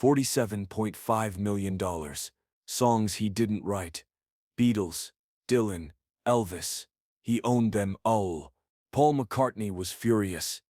$47.5 million. Songs he didn't write. Beatles, Dylan, Elvis. He owned them all. Paul McCartney was furious.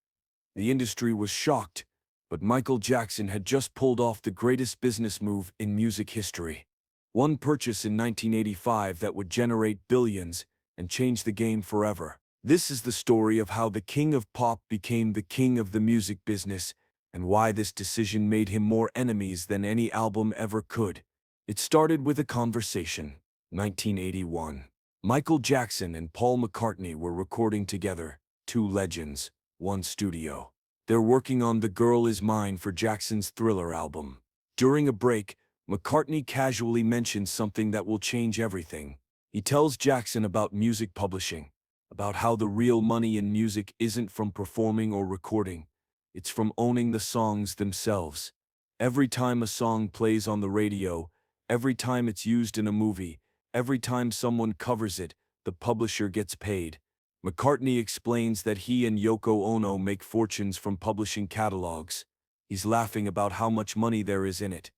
The industry was shocked, but Michael Jackson had just pulled off the greatest business move in music history. One purchase in 1985 that would generate billions and change the game forever. This is the story of how the king of pop became the king of the music business, and why this decision made him more enemies than any album ever could. It started with a conversation. 1981. Michael Jackson and Paul McCartney were recording together, two legends, one studio. They're working on The Girl Is Mine for Jackson's Thriller album. During a break, McCartney casually mentions something that will change everything. He tells Jackson about music publishing, about how the real money in music isn't from performing or recording. It's from owning the songs themselves. Every time a song plays on the radio, every time it's used in a movie, every time someone covers it, the publisher gets paid. McCartney explains that he and Yoko Ono make fortunes from publishing catalogs. He's laughing about how much money there is in it.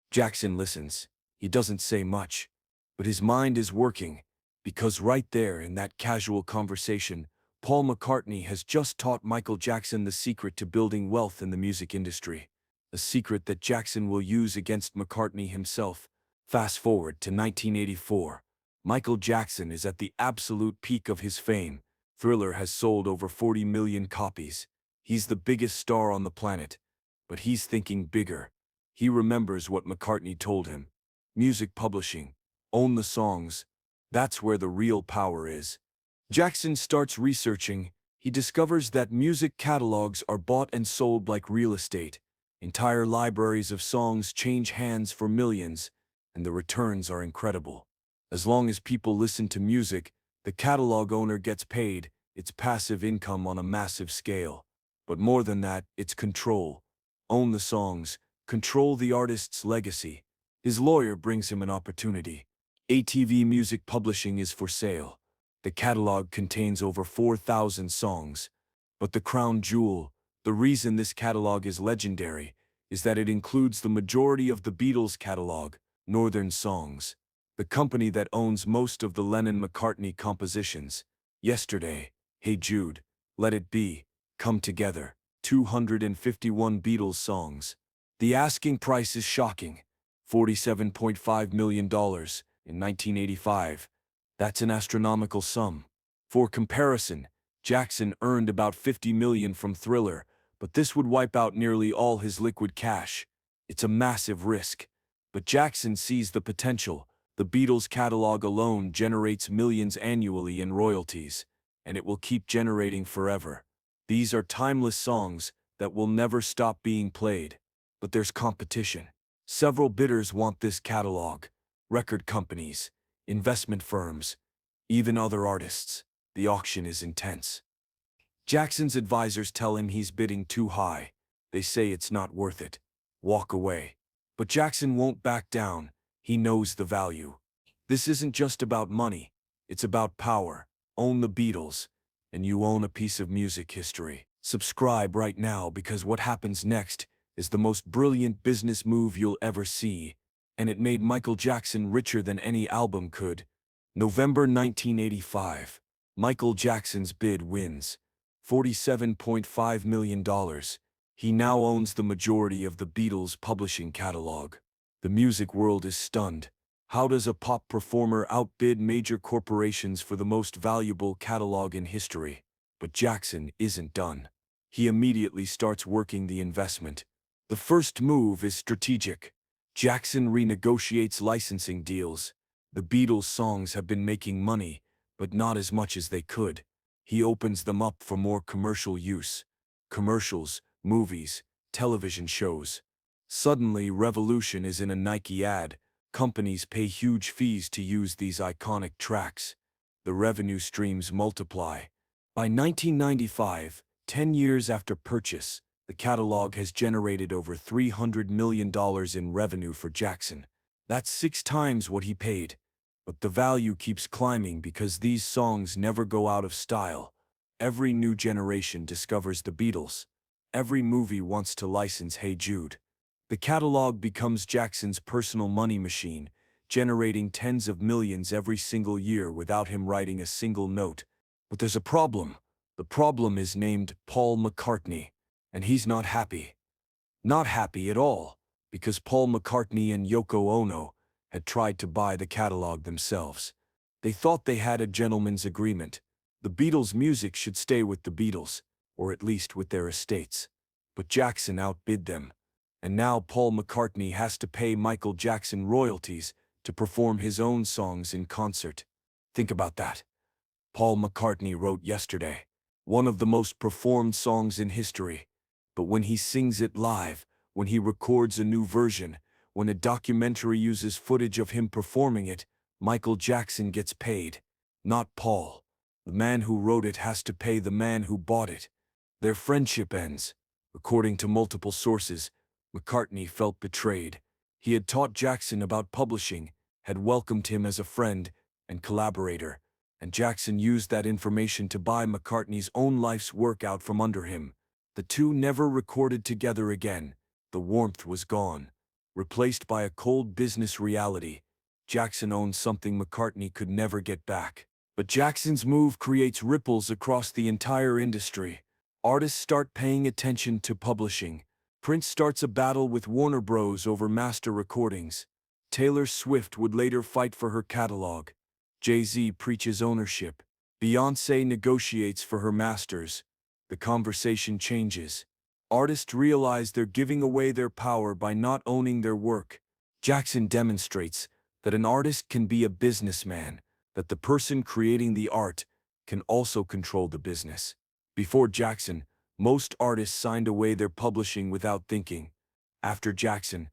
Jackson listens. He doesn't say much, but his mind is working, because right there in that casual conversation, Paul McCartney has just taught Michael Jackson the secret to building wealth in the music industry. A secret that Jackson will use against McCartney himself. Fast forward to 1984. Michael Jackson is at the absolute peak of his fame. Thriller has sold over 40 million copies. He's the biggest star on the planet. But he's thinking bigger. He remembers what McCartney told him. Music publishing. Own the songs. That's where the real power is. Jackson starts researching. He discovers that music catalogs are bought and sold like real estate. Entire libraries of songs change hands for millions, and the returns are incredible. As long as people listen to music, the catalog owner gets paid. It's passive income on a massive scale. But more than that, it's control. Own the songs, control the artist's legacy. His lawyer brings him an opportunity. ATV Music Publishing is for sale. The catalog contains over 4,000 songs. But the crown jewel, the reason this catalog is legendary, is that it includes the majority of the Beatles catalog, Northern Songs. The company that owns most of the Lennon-McCartney compositions. Yesterday, Hey Jude, Let It Be, Come Together, 251 Beatles songs. The asking price is shocking. $47.5 million in 1985. That's an astronomical sum. For comparison, Jackson earned about $50 million from Thriller, but this would wipe out nearly all his liquid cash. It's a massive risk. But Jackson sees the potential. The Beatles catalog alone generates millions annually in royalties, and it will keep generating forever. These are timeless songs that will never stop being played. But there's competition. Several bidders want this catalog. Record companies, investment firms, even other artists. The auction is intense. Jackson's advisors tell him he's bidding too high. They say it's not worth it. Walk away. But Jackson won't back down. He knows the value. This isn't just about money. It's about power. Own the Beatles, and you own a piece of music history. Subscribe right now, because what happens next is the most brilliant business move you'll ever see, and it made Michael Jackson richer than any album could. November 1985. Michael Jackson's bid wins. $47.5 million. He now owns the majority of the Beatles' publishing catalog. The music world is stunned. How does a pop performer outbid major corporations for the most valuable catalog in history? But Jackson isn't done. He immediately starts working the investment. The first move is strategic. Jackson renegotiates licensing deals. The Beatles' songs have been making money, but not as much as they could. He opens them up for more commercial use. Commercials, movies, television shows. Suddenly, Revolution is in a Nike ad. Companies pay huge fees to use these iconic tracks. The revenue streams multiply. By 1995, 10 years after purchase, the catalog has generated over $300 million in revenue for Jackson. That's 6 times what he paid. But the value keeps climbing because these songs never go out of style. Every new generation discovers the Beatles. Every movie wants to license Hey Jude. The catalog becomes Jackson's personal money machine, generating tens of millions every single year without him writing a single note. But there's a problem. The problem is named Paul McCartney, and he's not happy. Not happy at all, because Paul McCartney and Yoko Ono had tried to buy the catalog themselves. They thought they had a gentleman's agreement. The Beatles' music should stay with the Beatles, or at least with their estates. But Jackson outbid them, and now Paul McCartney has to pay Michael Jackson royalties to perform his own songs in concert. Think about that. Paul McCartney wrote Yesterday, one of the most performed songs in history. But when he sings it live, when he records a new version, when a documentary uses footage of him performing it, Michael Jackson gets paid. Not Paul. The man who wrote it has to pay the man who bought it. Their friendship ends. According to multiple sources, McCartney felt betrayed. He had taught Jackson about publishing, had welcomed him as a friend and collaborator, and Jackson used that information to buy McCartney's own life's work out from under him. The two never recorded together again. The warmth was gone, replaced by a cold business reality. Jackson owned something McCartney could never get back. But Jackson's move creates ripples across the entire industry. Artists start paying attention to publishing. Prince starts a battle with Warner Bros. Over master recordings. Taylor Swift would later fight for her catalog. Jay-Z preaches ownership. Beyoncé negotiates for her masters. The conversation changes. Artists realize they're giving away their power by not owning their work. Jackson demonstrates that an artist can be a businessman, that the person creating the art can also control the business. Before Jackson, most artists signed away their publishing without thinking. After Jackson,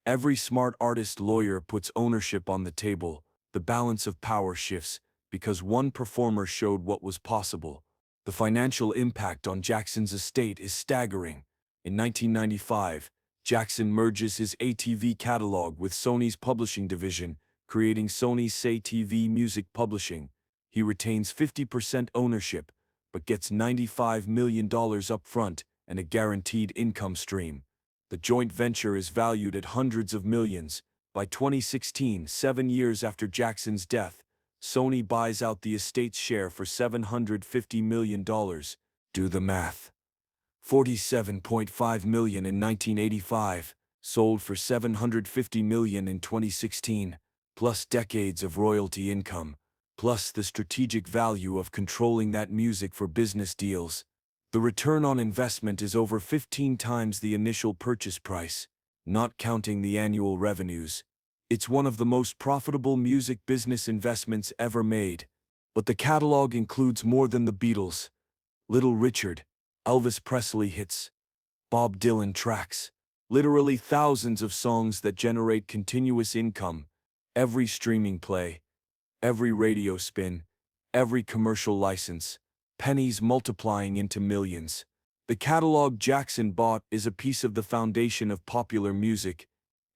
every smart artist lawyer puts ownership on the table. The balance of power shifts because one performer showed what was possible. The financial impact on Jackson's estate is staggering. In 1995, Jackson merges his ATV catalog with Sony's publishing division, creating Sony's ATV Music Publishing. He retains 50% ownership, but gets $95 million up front and a guaranteed income stream. The joint venture is valued at hundreds of millions. By 2016, 7 years after Jackson's death, Sony buys out the estate's share for $750 million. Do the math. $47.5 million in 1985, sold for $750 million in 2016, plus decades of royalty income, plus the strategic value of controlling that music for business deals. The return on investment is over 15 times the initial purchase price, not counting the annual revenues. It's one of the most profitable music business investments ever made. But the catalog includes more than the Beatles. Little Richard, Elvis Presley hits, Bob Dylan tracks, literally thousands of songs that generate continuous income. Every streaming play, every radio spin, every commercial license, pennies multiplying into millions. The catalog Jackson bought is a piece of the foundation of popular music,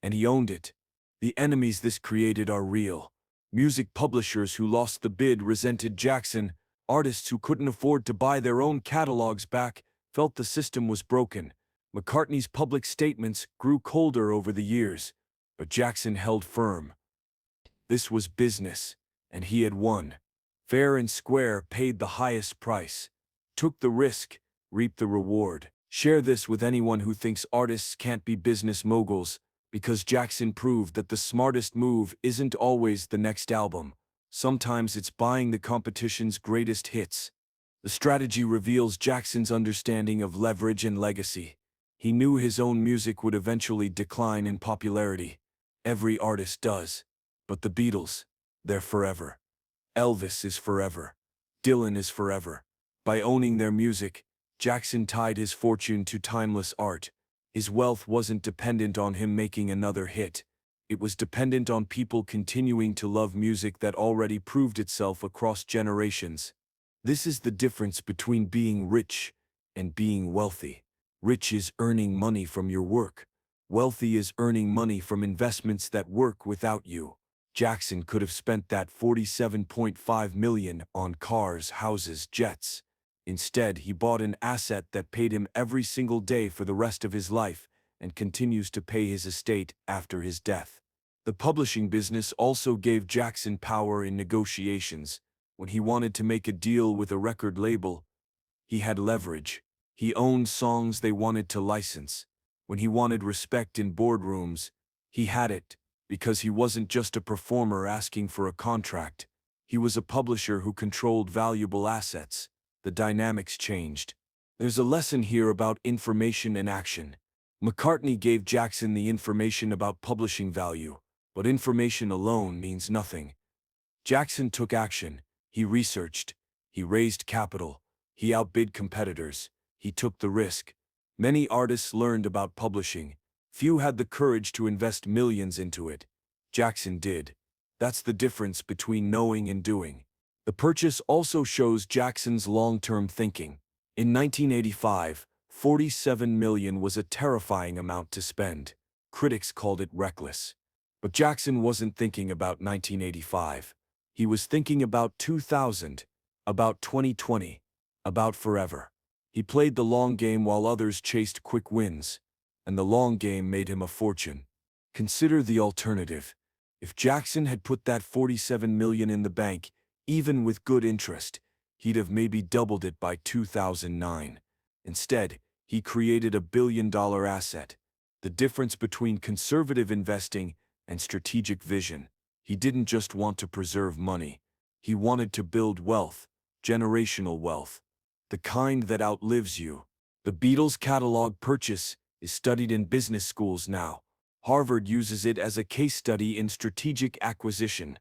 and he owned it. The enemies this created are real. Music publishers who lost the bid resented Jackson. Artists who couldn't afford to buy their own catalogs back felt the system was broken. McCartney's public statements grew colder over the years, but Jackson held firm. This was business, and he had won. Fair and square, paid the highest price. Took the risk, reaped the reward. Share this with anyone who thinks artists can't be business moguls, because Jackson proved that the smartest move isn't always the next album. Sometimes it's buying the competition's greatest hits. The strategy reveals Jackson's understanding of leverage and legacy. He knew his own music would eventually decline in popularity. Every artist does. But the Beatles, they're forever. Elvis is forever. Dylan is forever. By owning their music, Jackson tied his fortune to timeless art. His wealth wasn't dependent on him making another hit. It was dependent on people continuing to love music that already proved itself across generations. This is the difference between being rich and being wealthy. Rich is earning money from your work. Wealthy is earning money from investments that work without you. Jackson could have spent that $47.5 million on cars, houses, jets. Instead, he bought an asset that paid him every single day for the rest of his life, and continues to pay his estate after his death. The publishing business also gave Jackson power in negotiations. When he wanted to make a deal with a record label, he had leverage. He owned songs they wanted to license. When he wanted respect in boardrooms, he had it, because he wasn't just a performer asking for a contract. He was a publisher who controlled valuable assets. The dynamics changed. There's a lesson here about information and action. McCartney gave Jackson the information about publishing value, but information alone means nothing. Jackson took action. He researched. He raised capital. He outbid competitors. He took the risk. Many artists learned about publishing. Few had the courage to invest millions into it. Jackson did. That's the difference between knowing and doing. The purchase also shows Jackson's long-term thinking. In 1985, $47 million was a terrifying amount to spend. Critics called it reckless. But Jackson wasn't thinking about 1985. He was thinking about 2000, about 2020, about forever. He played the long game while others chased quick wins, and the long game made him a fortune. Consider the alternative. If Jackson had put that $47 million in the bank, even with good interest, he'd have maybe doubled it by 2009. Instead, he created a billion-dollar asset. The difference between conservative investing and strategic vision. He didn't just want to preserve money. He wanted to build wealth, generational wealth, the kind that outlives you. The Beatles catalog purchase is studied in business schools now. Harvard uses it as a case study in strategic acquisition.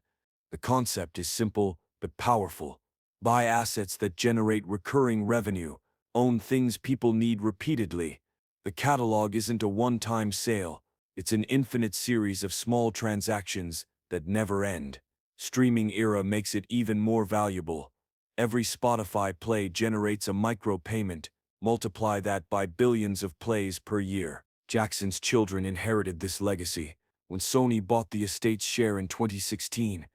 The concept is simple but powerful. Buy assets that generate recurring revenue. Own things people need repeatedly. The catalog isn't a one-time sale. It's an infinite series of small transactions that never end. Streaming era makes it even more valuable. Every Spotify play generates a micro-payment. Multiply that by billions of plays per year. Jackson's children inherited this legacy. When Sony bought the estate's share in 2016,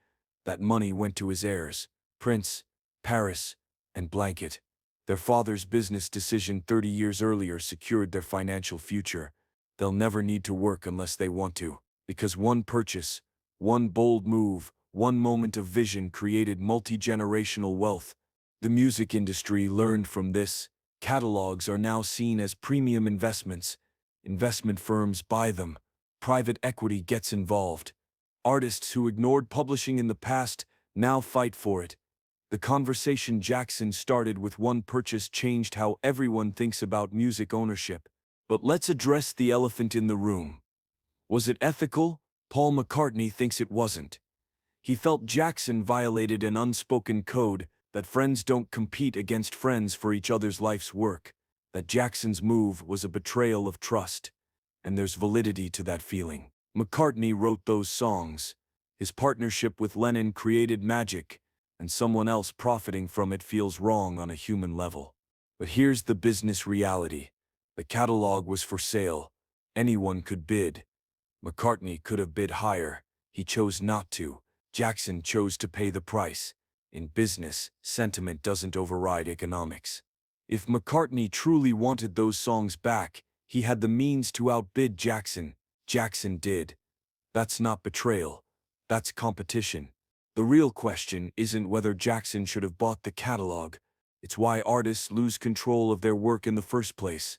that money went to his heirs, Prince, Paris, and Blanket. Their father's business decision 30 years earlier secured their financial future. They'll never need to work unless they want to, because one purchase, one bold move, one moment of vision created multi-generational wealth. The music industry learned from this. Catalogs are now seen as premium investments. Investment firms buy them. Private equity gets involved. Artists who ignored publishing in the past now fight for it. The conversation Jackson started with one purchase changed how everyone thinks about music ownership. But let's address the elephant in the room. Was it ethical? Paul McCartney thinks it wasn't. He felt Jackson violated an unspoken code that friends don't compete against friends for each other's life's work, that Jackson's move was a betrayal of trust, and there's validity to that feeling. McCartney wrote those songs. His partnership with Lennon created magic, and someone else profiting from it feels wrong on a human level. But here's the business reality. The catalog was for sale. Anyone could bid. McCartney could have bid higher. He chose not to. Jackson chose to pay the price. In business, sentiment doesn't override economics. If McCartney truly wanted those songs back, he had the means to outbid Jackson. Jackson did. That's not betrayal. That's competition. The real question isn't whether Jackson should have bought the catalog. It's why artists lose control of their work in the first place.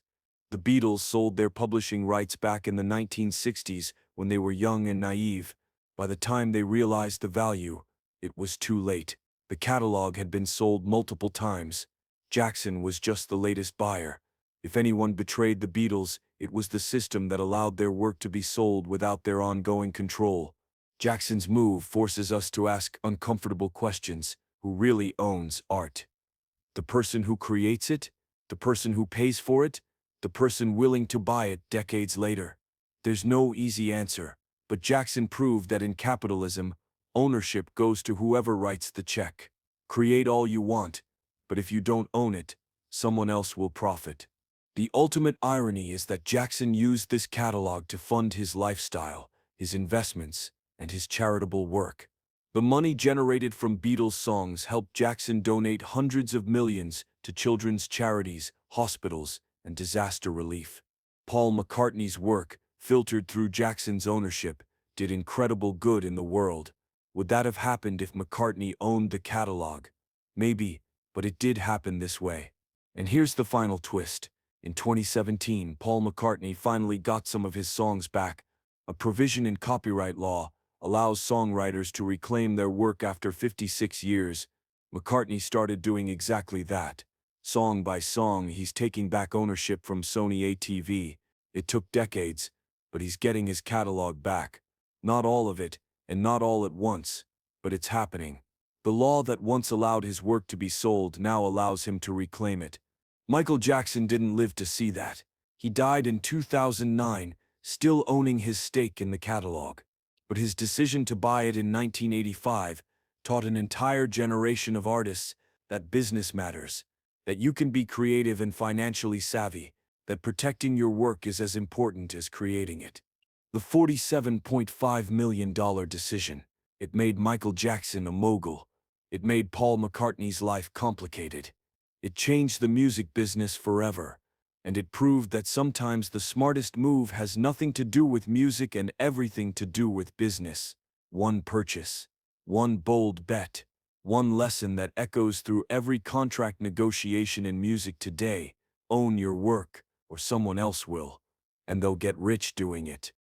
The Beatles sold their publishing rights back in the 1960s when they were young and naive. By the time they realized the value, it was too late. The catalog had been sold multiple times. Jackson was just the latest buyer. If anyone betrayed the Beatles, it was the system that allowed their work to be sold without their ongoing control. Jackson's move forces us to ask uncomfortable questions. Who really owns art? The person who creates it? The person who pays for it? The person willing to buy it decades later? There's no easy answer, but Jackson proved that in capitalism, ownership goes to whoever writes the check. Create all you want, but if you don't own it, someone else will profit. The ultimate irony is that Jackson used this catalog to fund his lifestyle, his investments, and his charitable work. The money generated from Beatles songs helped Jackson donate hundreds of millions to children's charities, hospitals, and disaster relief. Paul McCartney's work, filtered through Jackson's ownership, did incredible good in the world. Would that have happened if McCartney owned the catalog? Maybe, but it did happen this way. And here's the final twist. In 2017, Paul McCartney finally got some of his songs back. A provision in copyright law allows songwriters to reclaim their work after 56 years. McCartney started doing exactly that. Song by song, he's taking back ownership from Sony ATV. It took decades, but he's getting his catalog back. Not all of it, and not all at once, but it's happening. The law that once allowed his work to be sold now allows him to reclaim it. Michael Jackson didn't live to see that. He died in 2009, still owning his stake in the catalog. But his decision to buy it in 1985 taught an entire generation of artists that business matters, that you can be creative and financially savvy, that protecting your work is as important as creating it. The $47.5 million decision. It made Michael Jackson a mogul. It made Paul McCartney's life complicated. It changed the music business forever. And it proved that sometimes the smartest move has nothing to do with music and everything to do with business. One purchase. One bold bet. One lesson that echoes through every contract negotiation in music today. Own your work, or someone else will. And they'll get rich doing it.